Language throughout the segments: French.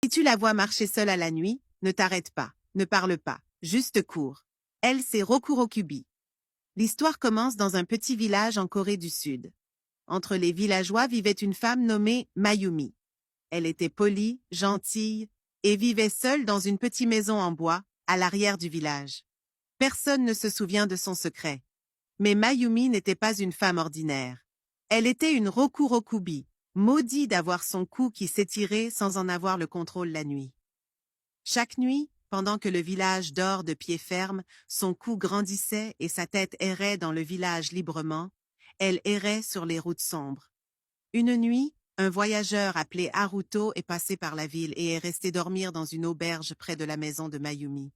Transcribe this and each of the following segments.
Si tu la vois marcher seule à la nuit, ne t'arrête pas, ne parle pas, juste cours. Elle, c'est Rokurokubi. L'histoire commence dans un petit village en Corée du Sud. Entre les villageois vivait une femme nommée Mayumi. Elle était polie, gentille, et vivait seule dans une petite maison en bois, à l'arrière du village. Personne ne se souvient de son secret. Mais Mayumi n'était pas une femme ordinaire. Elle était une Rokurokubi, maudite d'avoir son cou qui s'étirait sans en avoir le contrôle la nuit. Chaque nuit, pendant que le village dort de pied ferme, son cou grandissait et sa tête errait dans le village librement, elle errait sur les routes sombres. Une nuit, un voyageur appelé Haruto est passé par la ville et est resté dormir dans une auberge près de la maison de Mayumi.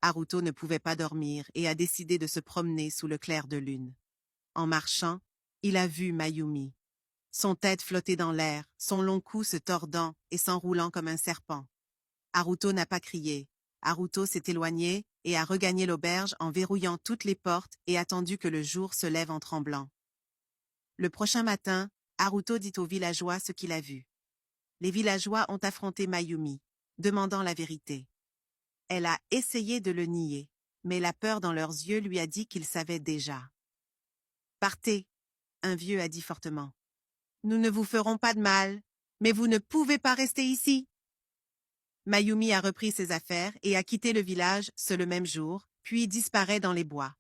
Haruto ne pouvait pas dormir et a décidé de se promener sous le clair de lune. En marchant, il a vu Mayumi. Son tête flottait dans l'air, son long cou se tordant et s'enroulant comme un serpent. Haruto n'a pas crié. Haruto s'est éloigné et a regagné l'auberge en verrouillant toutes les portes et attendu que le jour se lève en tremblant. Le prochain matin, Haruto dit aux villageois ce qu'il a vu. Les villageois ont affronté Mayumi, demandant la vérité. Elle a essayé de le nier, mais la peur dans leurs yeux lui a dit qu'ils savaient déjà. « Partez !» un vieux a dit fortement. « Nous ne vous ferons pas de mal, mais vous ne pouvez pas rester ici. » Mayumi a repris ses affaires et a quitté le village ce le même jour, puis disparaît dans les bois.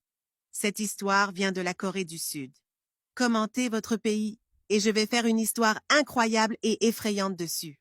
Cette histoire vient de la Corée du Sud. Commentez votre pays, et je vais faire une histoire incroyable et effrayante dessus.